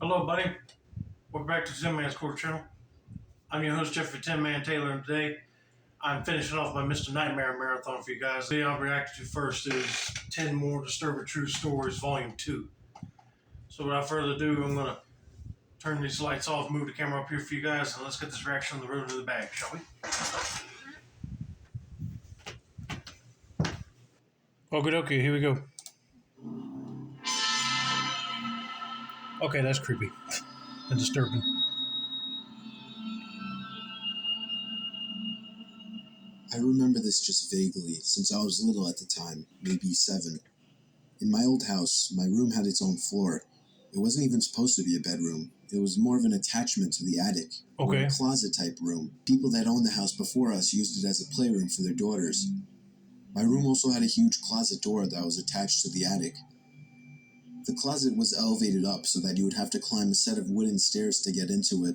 Hello, buddy. We're back to Tin Man's Quarter Channel. I'm your host, Jeffrey Tin Man Taylor, and today I'm finishing off my Mr. Nightmare marathon for you guys. The video I'll react to first is 10 More Disturbing True Stories, Volume 2. So without further ado, I'm going to turn these lights off, move the camera up here for you guys, and let's get this reaction on the road to the bag, shall we? Okay, here we go. Okay, that's creepy and disturbing. I remember this just vaguely, since I was little at the time, maybe 7. In my old house, my room had its own floor. It wasn't even supposed to be a bedroom. It was more of an attachment to the attic, or a closet-type room. People that owned the house before us used it as a playroom for their daughters. My room also had a huge closet door that was attached to the attic. The closet was elevated up so that you would have to climb a set of wooden stairs to get into it.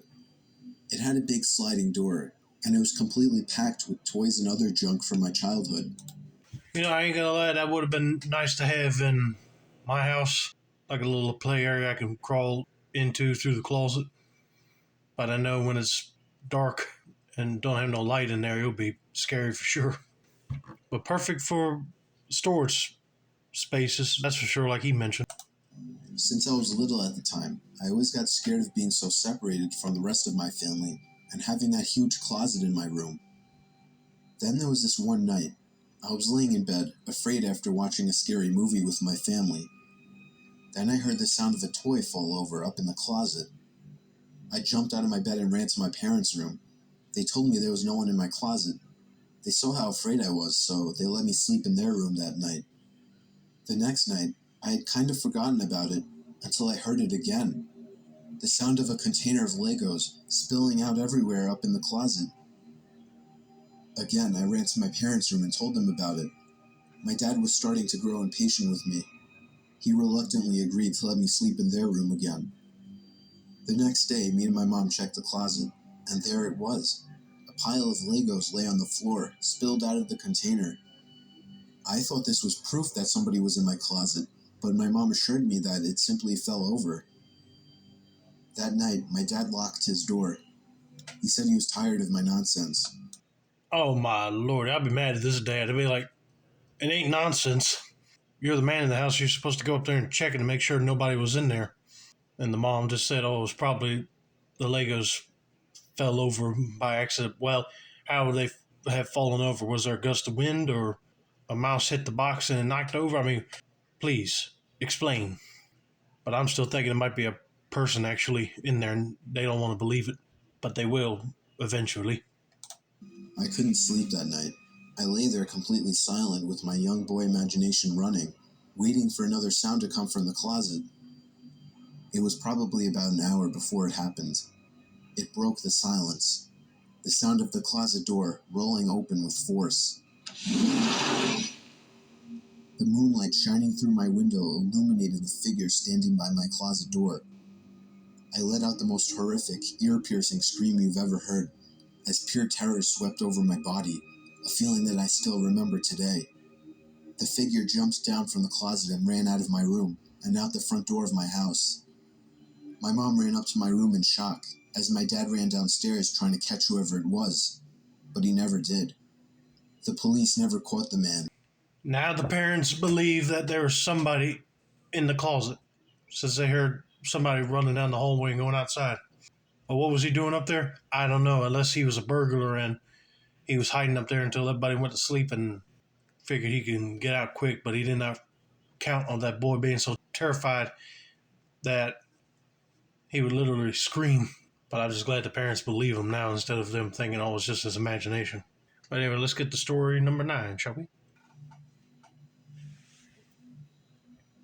It had a big sliding door, and it was completely packed with toys and other junk from my childhood. You know, I ain't gonna lie, that would have been nice to have in my house, like a little play area I can crawl into through the closet. But I know when it's dark and don't have no light in there, it'll be scary for sure. But perfect for storage spaces, that's for sure, like he mentioned. Since I was little at the time, I always got scared of being so separated from the rest of my family and having that huge closet in my room. Then there was this one night. I was laying in bed, afraid after watching a scary movie with my family. Then I heard the sound of a toy fall over up in the closet. I jumped out of my bed and ran to my parents' room. They told me there was no one in my closet. They saw how afraid I was, so they let me sleep in their room that night. The next night, I had kind of forgotten about it until I heard it again. The sound of a container of Legos spilling out everywhere up in the closet. Again, I ran to my parents' room and told them about it. My dad was starting to grow impatient with me. He reluctantly agreed to let me sleep in their room again. The next day, me and my mom checked the closet, and there it was. A pile of Legos lay on the floor, spilled out of the container. I thought this was proof that somebody was in my closet, but my mom assured me that it simply fell over. That night, my dad locked his door. He said he was tired of my nonsense. Oh my lord, I'd be mad at this dad. I'd be like, it ain't nonsense. You're the man in the house. You're supposed to go up there and check it and make sure nobody was in there. And the mom just said, oh, it was probably the Legos fell over by accident. Well, how would they have fallen over? Was there a gust of wind or a mouse hit the box and it knocked over? I mean, please explain. But I'm still thinking it might be a person actually in there and they don't want to believe it, but they will eventually. I couldn't sleep that night. I lay there completely silent with my young boy imagination running, waiting for another sound to come from the closet. It was probably about an hour before it happened. It broke the silence. The sound of the closet door rolling open with force. The moonlight shining through my window illuminated the figure standing by my closet door. I let out the most horrific, ear-piercing scream you've ever heard, as pure terror swept over my body, a feeling that I still remember today. The figure jumped down from the closet and ran out of my room, and out the front door of my house. My mom ran up to my room in shock, as my dad ran downstairs trying to catch whoever it was, but he never did. The police never caught the man. Now the parents believe that there was somebody in the closet, since they heard somebody running down the hallway and going outside. But what was he doing up there? I don't know, unless he was a burglar and he was hiding up there until everybody went to sleep and figured he can get out quick, but he did not count on that boy being so terrified that he would literally scream. But I'm just glad the parents believe him now instead of them thinking, oh, it's just his imagination. But anyway, let's get to story number 9, shall we?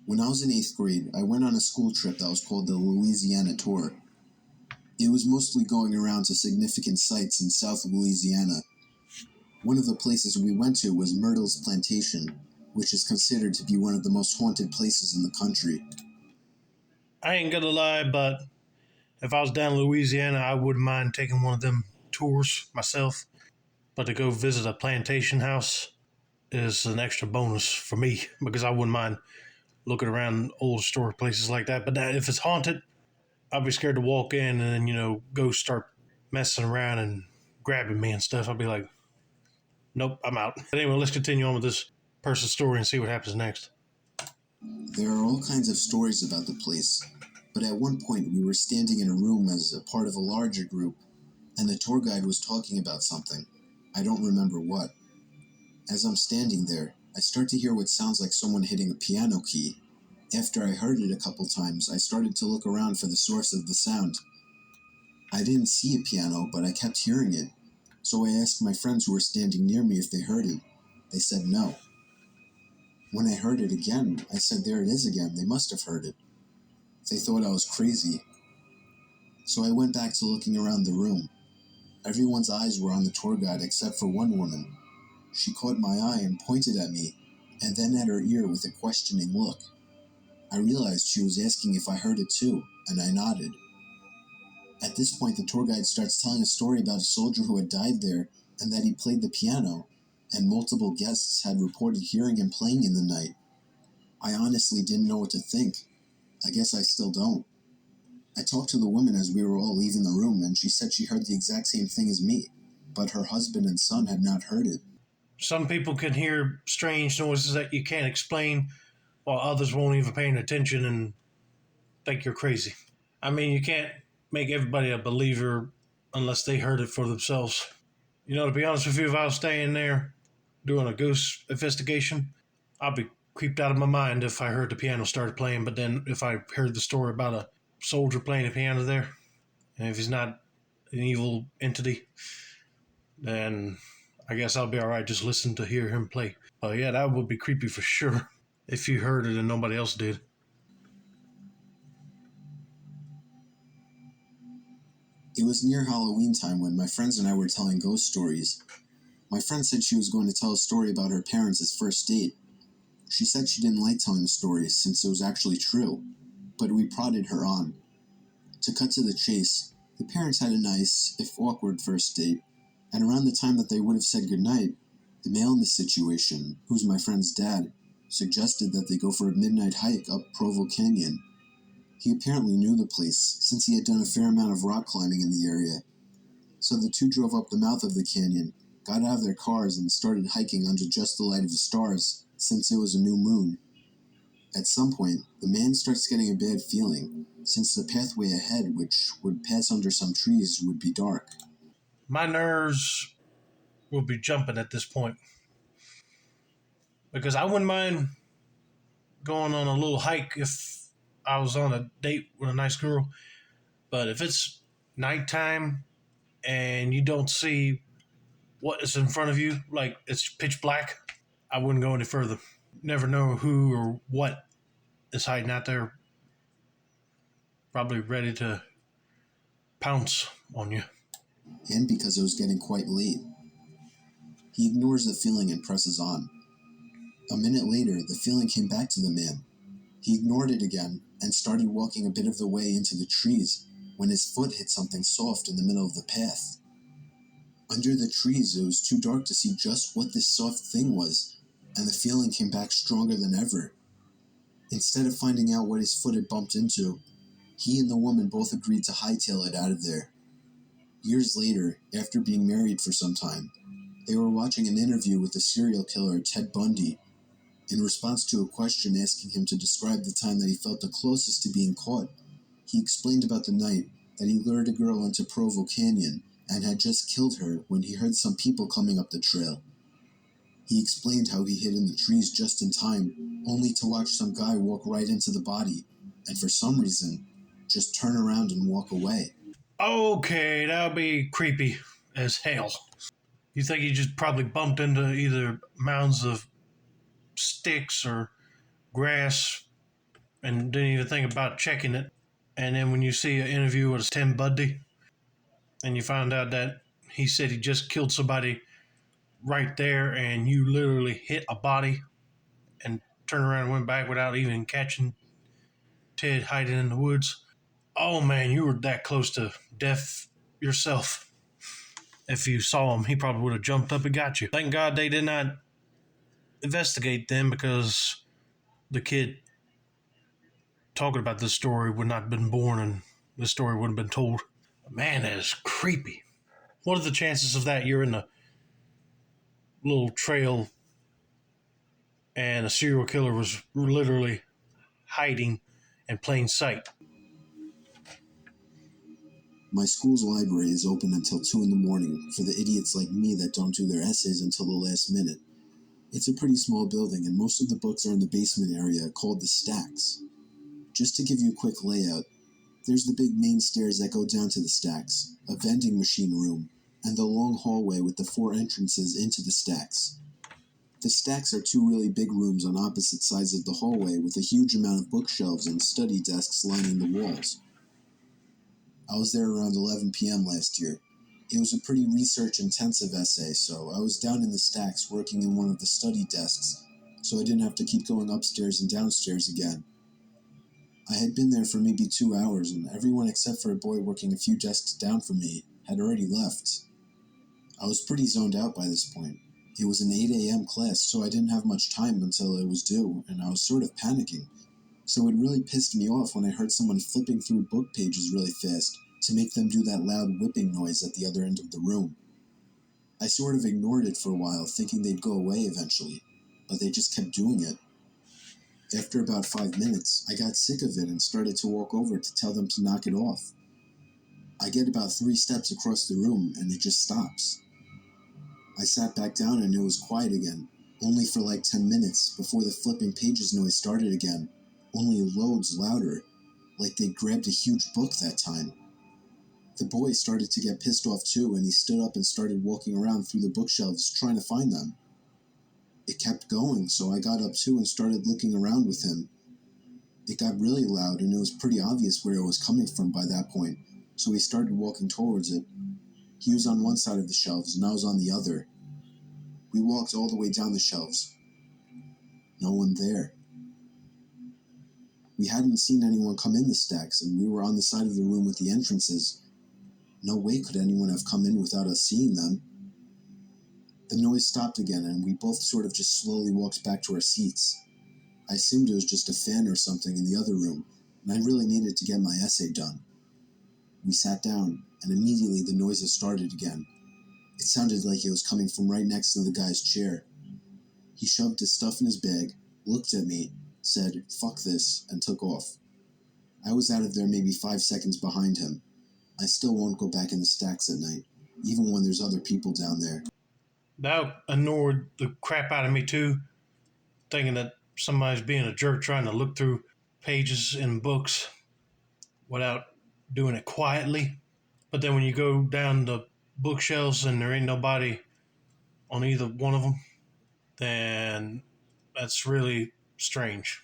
When I was in 8th grade, I went on a school trip that was called the Louisiana Tour. It was mostly going around to significant sites in South Louisiana. One of the places we went to was Myrtle's Plantation, which is considered to be one of the most haunted places in the country. I ain't gonna lie, but if I was down in Louisiana, I wouldn't mind taking one of them tours myself. But to go visit a plantation house is an extra bonus for me because I wouldn't mind looking around old historic places like that. But if it's haunted, I'd be scared to walk in and then, ghosts start messing around and grabbing me and stuff. I'd be like, nope, I'm out. But anyway, let's continue on with this person's story and see what happens next. There are all kinds of stories about the place, but at one point we were standing in a room as a part of a larger group, and the tour guide was talking about something. I don't remember what. As I'm standing there, I start to hear what sounds like someone hitting a piano key. After I heard it a couple times, I started to look around for the source of the sound. I didn't see a piano, but I kept hearing it, so I asked my friends who were standing near me if they heard it. They said no. When I heard it again, I said, there it is again, they must have heard it. They thought I was crazy. So I went back to looking around the room. Everyone's eyes were on the tour guide except for one woman. She caught my eye and pointed at me, and then at her ear with a questioning look. I realized she was asking if I heard it too, and I nodded. At this point, the tour guide starts telling a story about a soldier who had died there, and that he played the piano, and multiple guests had reported hearing him playing in the night. I honestly didn't know what to think. I guess I still don't. I talked to the woman as we were all leaving the room, and she said she heard the exact same thing as me, but her husband and son had not heard it. Some people can hear strange noises that you can't explain, while others won't even pay attention and think you're crazy. I mean, you can't make everybody a believer unless they heard it for themselves. To be honest with you, if I was staying there doing a ghost investigation, I'd be creeped out of my mind if I heard the piano started playing. But then if I heard the story about a soldier playing the piano there, and if he's not an evil entity, then I guess I'll be all right just listening to hear him play. But yeah, that would be creepy for sure if you heard it and nobody else did. It was near Halloween time when my friends and I were telling ghost stories. My friend said she was going to tell a story about her parents' first date. She said she didn't like telling the story since it was actually true, but we prodded her on. To cut to the chase, the parents had a nice, if awkward, first date, and around the time that they would have said goodnight, the male in the situation, who's my friend's dad, suggested that they go for a midnight hike up Provo Canyon. He apparently knew the place, since he had done a fair amount of rock climbing in the area. So the two drove up the mouth of the canyon, got out of their cars, and started hiking under just the light of the stars, since it was a new moon. At some point, the man starts getting a bad feeling, since the pathway ahead, which would pass under some trees, would be dark. My nerves would be jumping at this point, because I wouldn't mind going on a little hike if I was on a date with a nice girl. But if it's nighttime and you don't see what is in front of you, like it's pitch black, I wouldn't go any further. Never know who or what is hiding out there, probably ready to pounce on you. And because it was getting quite late. He ignores the feeling and presses on. A minute later, the feeling came back to the man. He ignored it again and started walking a bit of the way into the trees when his foot hit something soft in the middle of the path. Under the trees, it was too dark to see just what this soft thing was, and the feeling came back stronger than ever. Instead of finding out what his foot had bumped into, he and the woman both agreed to hightail it out of there. Years later, after being married for some time, they were watching an interview with the serial killer Ted Bundy. In response to a question asking him to describe the time that he felt the closest to being caught, he explained about the night that he lured a girl into Provo Canyon and had just killed her when he heard some people coming up the trail. He explained how he hid in the trees just in time, only to watch some guy walk right into the body, and for some reason, just turn around and walk away. Okay, that would be creepy as hell. You think he just probably bumped into either mounds of sticks or grass and didn't even think about checking it. And then when you see an interview with Ted Bundy and you find out that he said he just killed somebody right there and you literally hit a body and turned around and went back without even catching Ted hiding in the woods. Oh man, you were that close to death yourself. If you saw him, he probably would have jumped up and got you. Thank God they did not investigate them, because the kid talking about this story would not have been born and this story would have been told. Man, that is creepy. What are the chances of that? You're in a little trail and a serial killer was literally hiding in plain sight. My school's library is open until 2 in the morning for the idiots like me that don't do their essays until the last minute. It's a pretty small building, and most of the books are in the basement area called the stacks. Just to give you a quick layout, there's the big main stairs that go down to the stacks, a vending machine room, and the long hallway with the 4 entrances into the stacks. The stacks are 2 really big rooms on opposite sides of the hallway with a huge amount of bookshelves and study desks lining the walls. I was there around 11 p.m. last year. It was a pretty research-intensive essay, so I was down in the stacks working in one of the study desks, so I didn't have to keep going upstairs and downstairs again. I had been there for maybe 2 hours, and everyone except for a boy working a few desks down from me had already left. I was pretty zoned out by this point. It was an 8 a.m. class, so I didn't have much time until it was due, and I was sort of panicking. So it really pissed me off when I heard someone flipping through book pages really fast to make them do that loud whipping noise at the other end of the room. I sort of ignored it for a while, thinking they'd go away eventually, but they just kept doing it. After about 5 minutes, I got sick of it and started to walk over to tell them to knock it off. I get about 3 steps across the room and it just stops. I sat back down and it was quiet again, only for like 10 minutes before the flipping pages noise started again, only loads louder, like they'd grabbed a huge book that time. The boy started to get pissed off too, and he stood up and started walking around through the bookshelves trying to find them. It kept going, so I got up too and started looking around with him. It got really loud and it was pretty obvious where it was coming from by that point, so we started walking towards it. He was on one side of the shelves and I was on the other. We walked all the way down the shelves. No one there. We hadn't seen anyone come in the stacks, and we were on the side of the room with the entrances. No way could anyone have come in without us seeing them. The noise stopped again, and we both sort of just slowly walked back to our seats. I assumed it was just a fan or something in the other room, and I really needed to get my essay done. We sat down, and immediately the noises started again. It sounded like it was coming from right next to the guy's chair. He shoved his stuff in his bag, looked at me, said, "Fuck this," and took off. I was out of there maybe 5 seconds behind him. I still won't go back in the stacks at night, even when there's other people down there. That annoyed the crap out of me too, thinking that somebody's being a jerk trying to look through pages in books without doing it quietly. But then when you go down the bookshelves and there ain't nobody on either one of them, then that's really strange.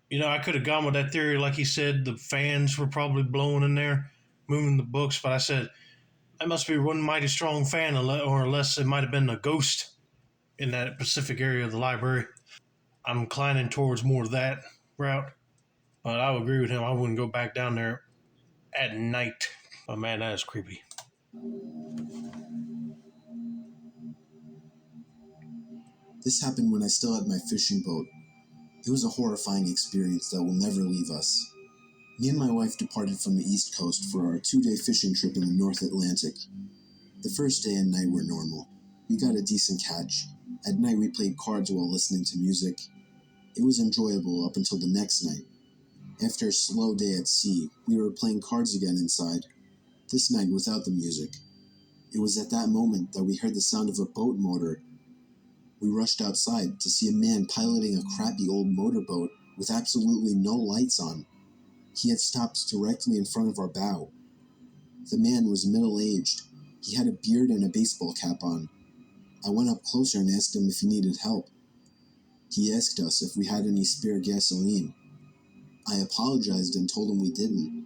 You know, I could have gone with that theory, like he said, the fans were probably blowing in there, moving the books, but I said, that must be one mighty strong fan, or unless it might have been a ghost in that specific area of the library. I'm inclining towards more of that route, but I would agree with him. I wouldn't go back down there at night. But man, that is creepy. This happened when I still had my fishing boat. It was a horrifying experience that will never leave us. Me and my wife departed from the East Coast for our 2-day fishing trip in the North Atlantic. The first day and night were normal. We got a decent catch. At night we played cards while listening to music. It was enjoyable up until the next night. After a slow day at sea, we were playing cards again inside, this night without the music. It was at that moment that we heard the sound of a boat motor. We rushed outside to see a man piloting a crappy old motorboat with absolutely no lights on. He had stopped directly in front of our bow. The man was middle-aged. He had a beard and a baseball cap on. I went up closer and asked him if he needed help. He asked us if we had any spare gasoline. I apologized and told him we didn't.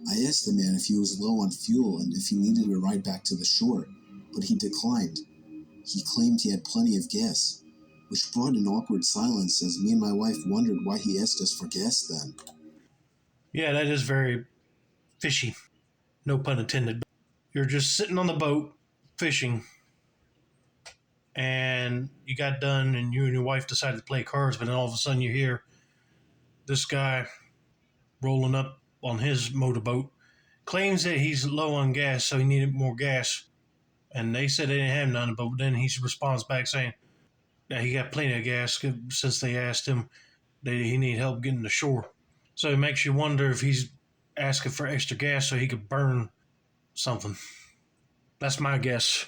I asked the man if he was low on fuel and if he needed a ride back to the shore, but he declined. He claimed he had plenty of gas, which brought an awkward silence as me and my wife wondered why he asked us for gas then. Yeah, that is very fishy. No pun intended. You're just sitting on the boat fishing, and you got done, and you and your wife decided to play cards, but then all of a sudden you hear this guy rolling up on his motorboat claims that he's low on gas, so he needed more gas. And they said they didn't have none, but then he responds back saying that he got plenty of gas since they asked him that he need help getting to shore. So it makes you wonder if he's asking for extra gas so he could burn something. That's my guess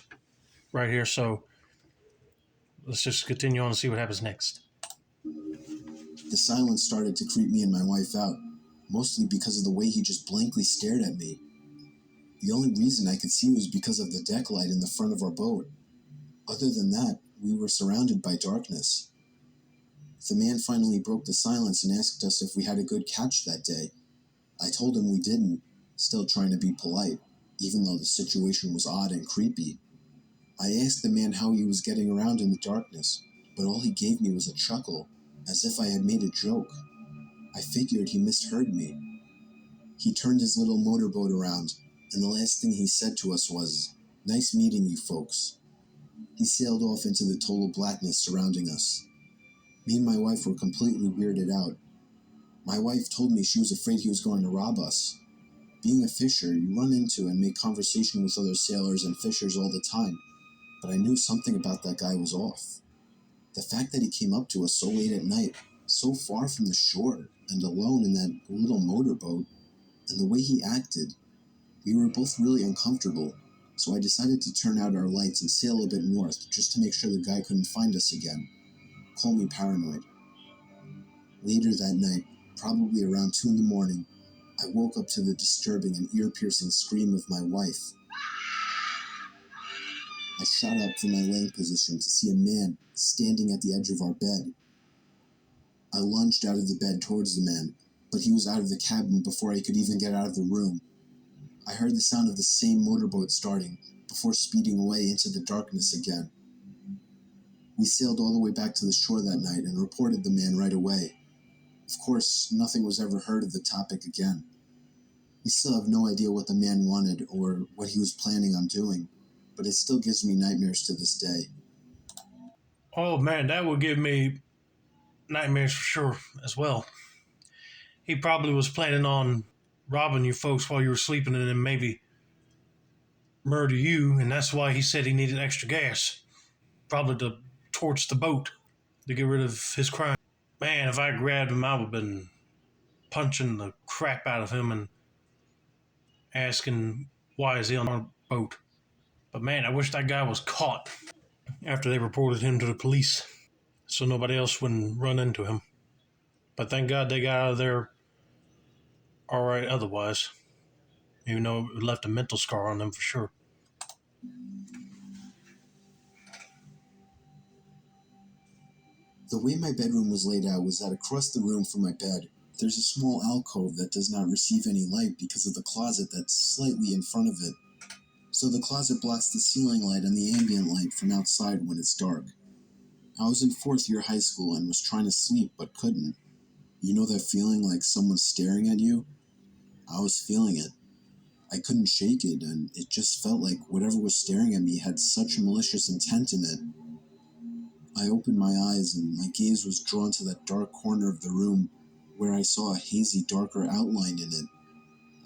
right here. So let's just continue on and see what happens next. The silence started to creep me and my wife out, mostly because of the way he just blankly stared at me. The only reason I could see was because of the deck light in the front of our boat. Other than that, we were surrounded by darkness. The man finally broke the silence and asked us if we had a good catch that day. I told him we didn't, still trying to be polite, even though the situation was odd and creepy. I asked the man how he was getting around in the darkness, but all he gave me was a chuckle, as if I had made a joke. I figured he misheard me. He turned his little motorboat around, and the last thing he said to us was, "Nice meeting you folks." He sailed off into the total blackness surrounding us. Me and my wife were completely weirded out. My wife told me she was afraid he was going to rob us. Being a fisher, you run into and make conversation with other sailors and fishers all the time, but I knew something about that guy was off. The fact that he came up to us so late at night, so far from the shore, and alone in that little motorboat, and the way he acted, we were both really uncomfortable, so I decided to turn out our lights and sail a bit north just to make sure the guy couldn't find us again. Call me paranoid. Later that night, probably around 2 in the morning, I woke up to the disturbing and ear-piercing scream of my wife. I shot up from my laying position to see a man standing at the edge of our bed. I lunged out of the bed towards the man, but he was out of the cabin before I could even get out of the room. I heard the sound of the same motorboat starting before speeding away into the darkness again. We sailed all the way back to the shore that night and reported the man right away. Of course, nothing was ever heard of the topic again. We still have no idea what the man wanted or what he was planning on doing, but it still gives me nightmares to this day. Oh man, that would give me nightmares for sure as well. He probably was planning on robbing you folks while you were sleeping and then maybe murder you, and that's why he said he needed extra gas. Probably to torch the boat to get rid of his crime. Man, if I grabbed him, I would have been punching the crap out of him and asking why is he on our boat. But man, I wish that guy was caught after they reported him to the police so nobody else wouldn't run into him. But thank God they got out of there all right otherwise, even though it left a mental scar on them for sure. The way my bedroom was laid out was that across the room from my bed, there's a small alcove that does not receive any light because of the closet that's slightly in front of it. So the closet blocks the ceiling light and the ambient light from outside when it's dark. I was in 4th year high school and was trying to sleep but couldn't. You know that feeling like someone's staring at you? I was feeling it. I couldn't shake it, and it just felt like whatever was staring at me had such malicious intent in it. I opened my eyes and my gaze was drawn to that dark corner of the room where I saw a hazy, darker outline in it.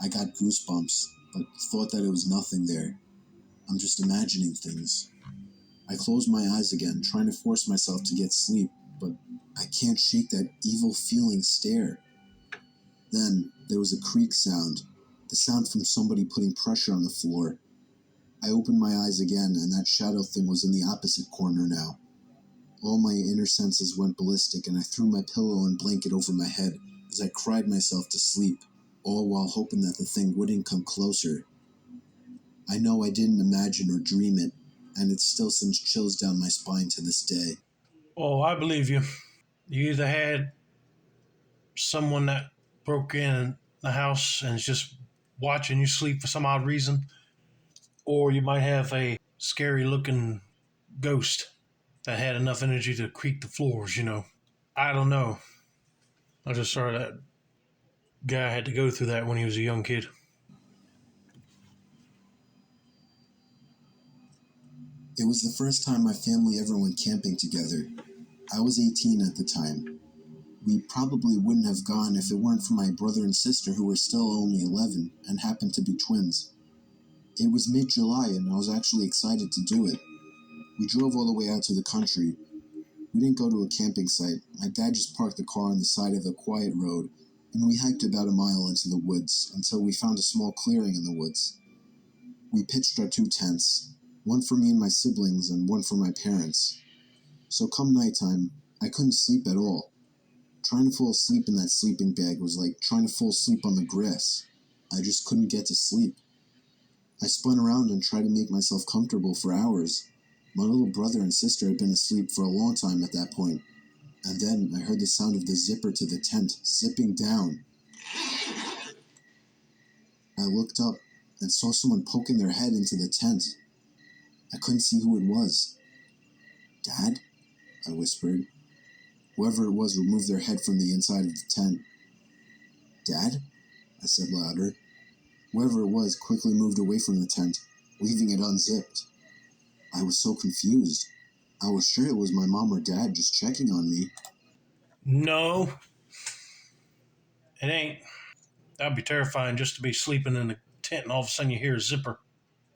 I got goosebumps, but thought that it was nothing there. I'm just imagining things. I closed my eyes again, trying to force myself to get sleep, but I can't shake that evil feeling stare. Then there was a creak sound, the sound from somebody putting pressure on the floor. I opened my eyes again, and that shadow thing was in the opposite corner now. All my inner senses went ballistic, and I threw my pillow and blanket over my head as I cried myself to sleep, all while hoping that the thing wouldn't come closer. I know I didn't imagine or dream it, and it still sends chills down my spine to this day. Oh, I believe you. You either had someone that broke in the house and is just watching you sleep for some odd reason, or you might have a scary looking ghost that had enough energy to creak the floors. I don't know. I just saw that guy had to go through that when he was a young kid. It was the first time my family ever went camping together. I was 18 at the time. We probably wouldn't have gone if it weren't for my brother and sister who were still only 11 and happened to be twins. It was mid-July and I was actually excited to do it. We drove all the way out to the country. We didn't go to a camping site. My dad just parked the car on the side of a quiet road, and we hiked about a mile into the woods until we found a small clearing in the woods. We pitched our 2 tents, one for me and my siblings and one for my parents. So come nighttime, I couldn't sleep at all. Trying to fall asleep in that sleeping bag was like trying to fall asleep on the grass. I just couldn't get to sleep. I spun around and tried to make myself comfortable for hours. My little brother and sister had been asleep for a long time at that point, and then I heard the sound of the zipper to the tent zipping down. I looked up and saw someone poking their head into the tent. I couldn't see who it was. "Dad?" I whispered. Whoever it was removed their head from the inside of the tent. "Dad?" I said louder. Whoever it was quickly moved away from the tent, leaving it unzipped. I was so confused. I was sure it was my mom or dad just checking on me. No, it ain't. That'd be terrifying just to be sleeping in the tent and all of a sudden you hear a zipper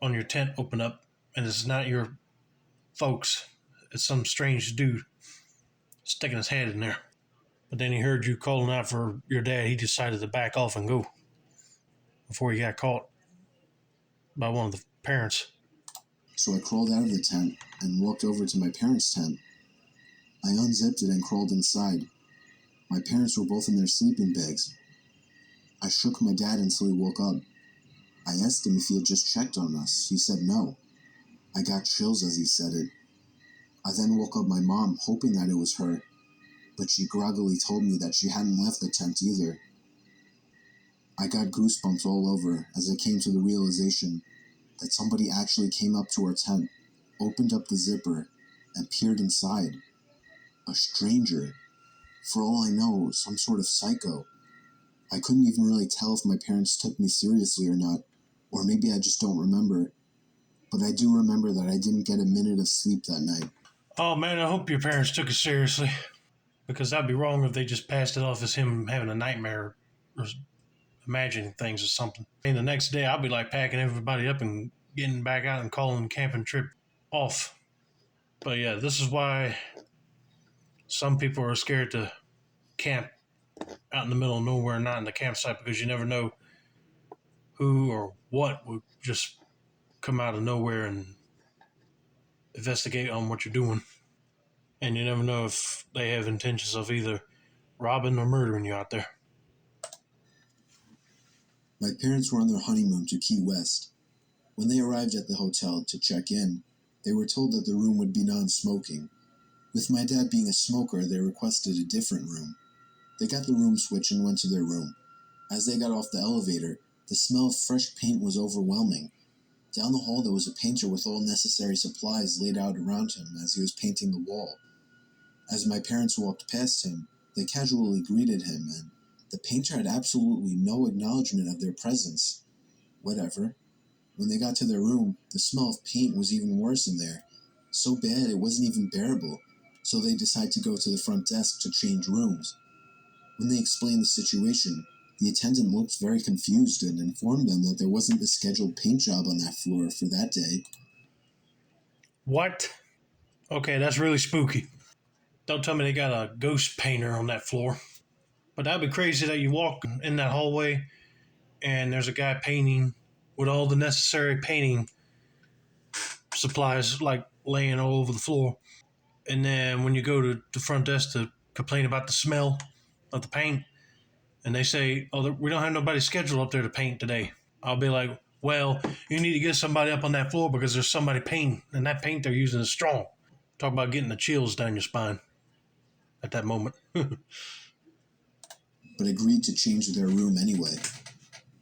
on your tent open up and it's not your folks. It's some strange dude sticking his head in there. But then he heard you calling out for your dad. He decided to back off and go before he got caught by one of the parents. So I crawled out of the tent and walked over to my parents' tent. I unzipped it and crawled inside. My parents were both in their sleeping bags. I shook my dad until he woke up. I asked him if he had just checked on us. He said no. I got chills as he said it. I then woke up my mom, hoping that it was her, but she groggily told me that she hadn't left the tent either. I got goosebumps all over as I came to the realization that somebody actually came up to our tent, opened up the zipper, and peered inside. A stranger. For all I know, some sort of psycho. I couldn't even really tell if my parents took me seriously or not, or maybe I just don't remember. But I do remember that I didn't get a minute of sleep that night. Oh man, I hope your parents took it seriously. Because that'd be wrong if they just passed it off as him having a nightmare or imagining things or something. And the next day, I'll be like packing everybody up and getting back out and calling the camping trip off. But yeah, this is why some people are scared to camp out in the middle of nowhere, not in the campsite, because you never know who or what would just come out of nowhere and investigate on what you're doing. And you never know if they have intentions of either robbing or murdering you out there. My parents were on their honeymoon to Key West. When they arrived at the hotel to check in, they were told that the room would be non-smoking. With my dad being a smoker, they requested a different room. They got the room switch and went to their room. As they got off the elevator, the smell of fresh paint was overwhelming. Down the hall there was a painter with all necessary supplies laid out around him as he was painting the wall. As my parents walked past him, they casually greeted him, and the painter had absolutely no acknowledgement of their presence. Whatever. When they got to their room, the smell of paint was even worse in there. So bad it wasn't even bearable, so they decided to go to the front desk to change rooms. When they explained the situation, the attendant looked very confused and informed them that there wasn't a scheduled paint job on that floor for that day. What? Okay, that's really spooky. Don't tell me they got a ghost painter on that floor. But that'd be crazy that you walk in that hallway and there's a guy painting with all the necessary painting supplies like laying all over the floor. And then when you go to the front desk to complain about the smell of the paint, and they say, "Oh, we don't have nobody scheduled up there to paint today," I'll be like, "Well, you need to get somebody up on that floor because there's somebody painting, and that paint they're using is strong." Talk about getting the chills down your spine at that moment. But agreed to change their room anyway.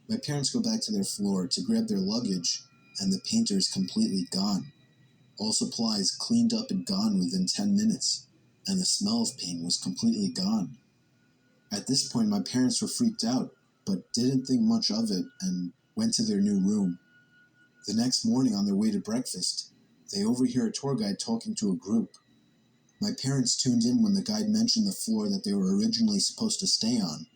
My parents go back to their floor to grab their luggage, and the painter is completely gone. All supplies cleaned up and gone within 10 minutes, and the smell of paint was completely gone. At this point, my parents were freaked out, but didn't think much of it and went to their new room. The next morning on their way to breakfast, they overhear a tour guide talking to a group. My parents tuned in when the guide mentioned the floor that they were originally supposed to stay on.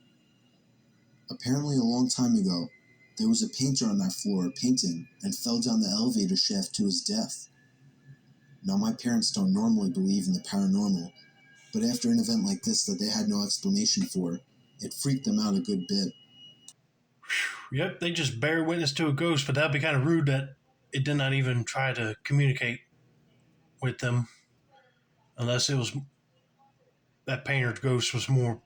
Apparently, a long time ago, there was a painter on that floor painting and fell down the elevator shaft to his death. Now, my parents don't normally believe in the paranormal, but after an event like this that they had no explanation for, it freaked them out a good bit. Yep, they just bear witness to a ghost, but that'd be kind of rude that it did not even try to communicate with them, unless it was that painter's ghost was more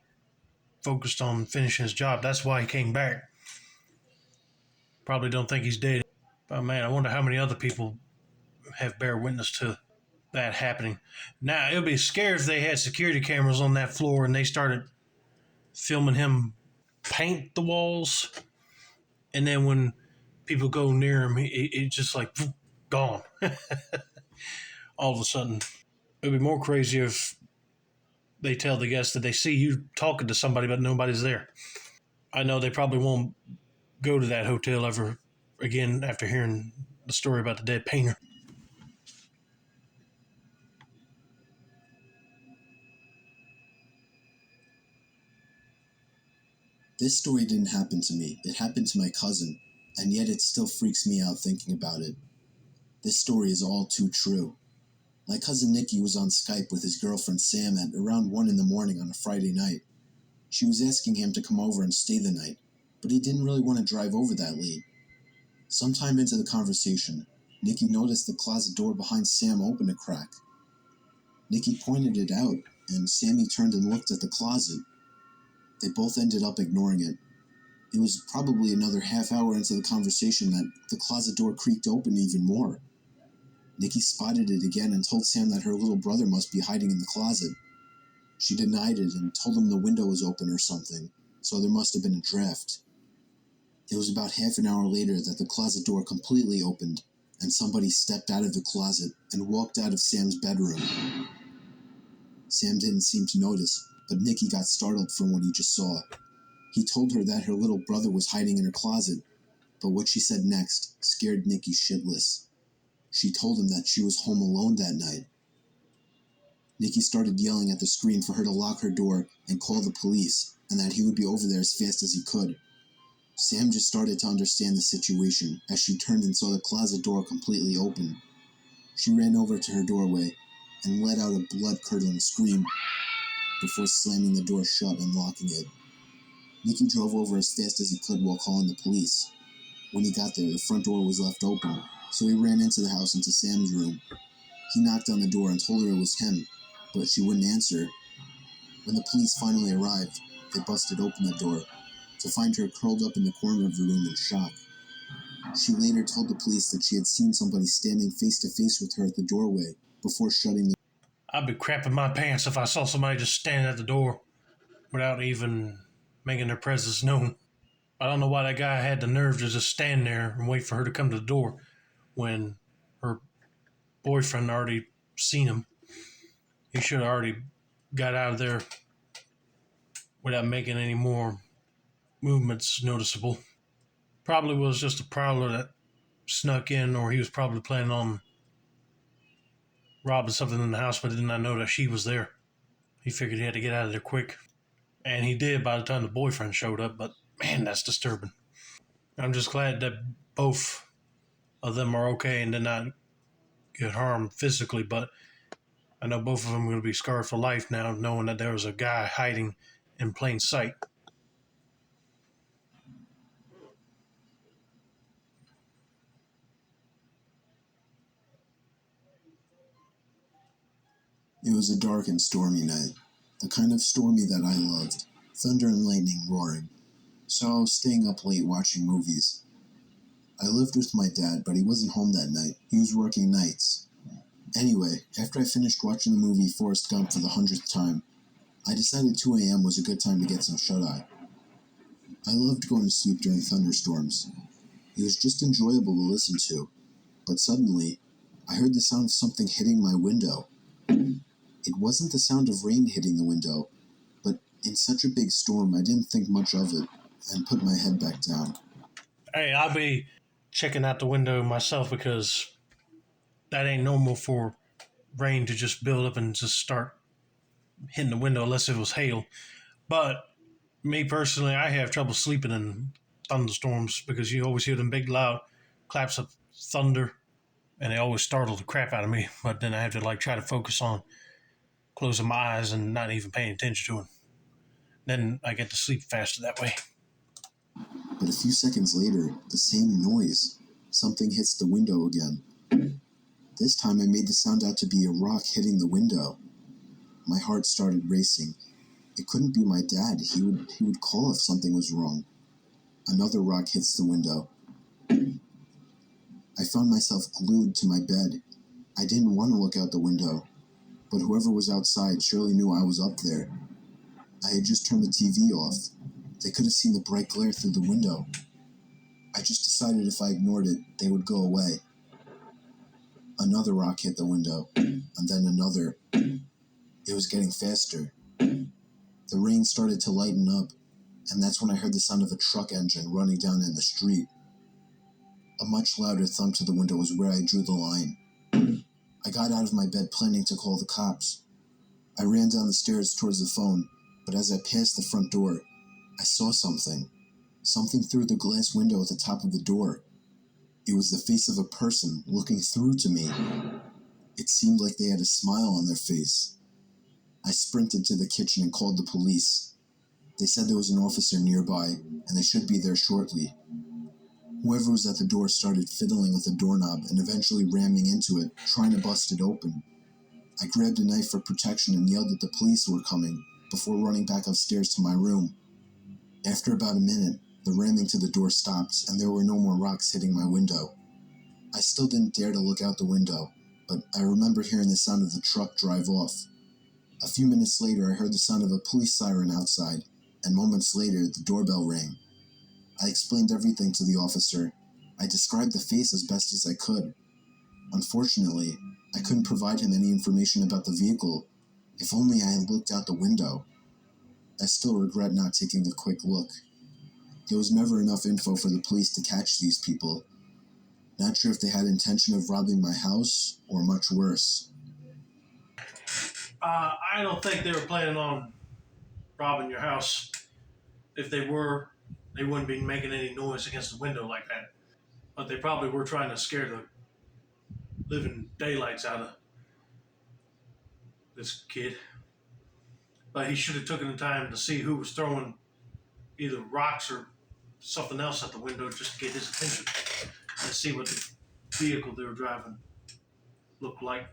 focused on finishing his job. That's why he came back. Probably don't think he's dead. But man, I wonder how many other people have bear witness to that happening. Now, it would be scary if they had security cameras on that floor and they started filming him paint the walls. And then when people go near him, it's just like gone. All of a sudden. It would be more crazy if they tell the guests that they see you talking to somebody, but nobody's there. I know they probably won't go to that hotel ever again after hearing the story about the dead painter. This story didn't happen to me. It happened to my cousin, and yet it still freaks me out thinking about it. This story is all too true. My cousin Nikki was on Skype with his girlfriend Sam at around 1 in the morning on a Friday night. She was asking him to come over and stay the night, but he didn't really want to drive over that late. Sometime into the conversation, Nikki noticed the closet door behind Sam open a crack. Nikki pointed it out, and Sammy turned and looked at the closet. They both ended up ignoring it. It was probably another half hour into the conversation that the closet door creaked open even more. Nikki spotted it again and told Sam that her little brother must be hiding in the closet. She denied it and told him the window was open or something, so there must have been a draft. It was about half an hour later that the closet door completely opened, and somebody stepped out of the closet and walked out of Sam's bedroom. Sam didn't seem to notice, but Nikki got startled from what he just saw. He told her that her little brother was hiding in her closet, but what she said next scared Nikki shitless. She told him that she was home alone that night. Nikki started yelling at the screen for her to lock her door and call the police, and that he would be over there as fast as he could. Sam just started to understand the situation as she turned and saw the closet door completely open. She ran over to her doorway and let out a blood-curdling scream before slamming the door shut and locking it. Nikki drove over as fast as he could while calling the police. When he got there, the front door was left open, so he ran into the house into Sam's room. He knocked on the door and told her it was him, but she wouldn't answer. When the police finally arrived, they busted open the door to find her curled up in the corner of the room in shock. She later told the police that she had seen somebody standing face to face with her at the doorway before shutting the door. I'd be crapping my pants if I saw somebody just standing at the door without even making their presence known. I don't know why that guy had the nerve to just stand there and wait for her to come to the door when her boyfriend already seen him. He should have already got out of there without making any more movements noticeable. Probably was just a prowler that snuck in, or he was probably planning on robbing something in the house, but did not know that she was there. He figured he had to get out of there quick. And he did by the time the boyfriend showed up, but man, that's disturbing. I'm just glad that both of them are okay and did not get harmed physically, but I know both of them are going to be scarred for life now, knowing that there was a guy hiding in plain sight. It was a dark and stormy night, the kind of stormy that I loved, thunder and lightning roaring. So I was staying up late watching movies. I lived with my dad, but he wasn't home that night. He was working nights. Anyway, after I finished watching the movie Forrest Gump for the 100th time, I decided 2 a.m. was a good time to get some shut-eye. I loved going to sleep during thunderstorms. It was just enjoyable to listen to. But suddenly, I heard the sound of something hitting my window. It wasn't the sound of rain hitting the window, but in such a big storm I didn't think much of it and put my head back down. Hey, I'll be checking out the window myself because that ain't normal for rain to just build up and just start hitting the window unless it was hail. But me personally, I have trouble sleeping in thunderstorms because you always hear them big loud claps of thunder and they always startle the crap out of me. But then I have to try to focus on closing my eyes and not even paying attention to it. Then I get to sleep faster that way. But a few seconds later, the same noise. Something hits the window again. This time I made the sound out to be a rock hitting the window. My heart started racing. It couldn't be my dad. He would call if something was wrong. Another rock hits the window. I found myself glued to my bed. I didn't want to look out the window, but whoever was outside surely knew I was up there. I had just turned the TV off. They could have seen the bright glare through the window. I just decided if I ignored it, they would go away. Another rock hit the window, and then another. It was getting faster. The rain started to lighten up, and that's when I heard the sound of a truck engine running down in the street. A much louder thump to the window was where I drew the line. I got out of my bed planning to call the cops. I ran down the stairs towards the phone, but as I passed the front door, I saw something. Something through the glass window at the top of the door. It was the face of a person looking through to me. It seemed like they had a smile on their face. I sprinted to the kitchen and called the police. They said there was an officer nearby, and they should be there shortly. Whoever was at the door started fiddling with the doorknob and eventually ramming into it, trying to bust it open. I grabbed a knife for protection and yelled that the police were coming, before running back upstairs to my room. After about a minute, the ramming to the door stopped, and there were no more rocks hitting my window. I still didn't dare to look out the window, but I remember hearing the sound of the truck drive off. A few minutes later, I heard the sound of a police siren outside, and moments later, the doorbell rang. I explained everything to the officer. I described the face as best as I could. Unfortunately, I couldn't provide him any information about the vehicle. If only I had looked out the window. I still regret not taking a quick look. There was never enough info for the police to catch these people. Not sure if they had intention of robbing my house, or much worse. I don't think they were planning on robbing your house. If they were, they wouldn't be making any noise against the window like that. But they probably were trying to scare the living daylights out of this kid. But he should have taken the time to see who was throwing either rocks or something else at the window just to get his attention and see what the vehicle they were driving looked like.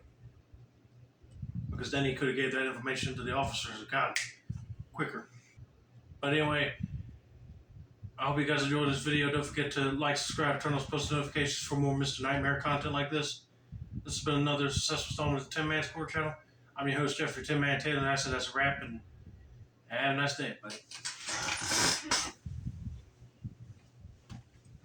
Because then he could have gave that information to the officers and got it quicker. But anyway, I hope you guys enjoyed this video. Don't forget to like, subscribe, turn on post notifications for more Mr. Nightmare content like this. This has been another successful installment of the Tin Man Sport Channel. I'm your host, Jeffrey Tin Man Taylor, and I said that's a wrap, and have a nice day, buddy.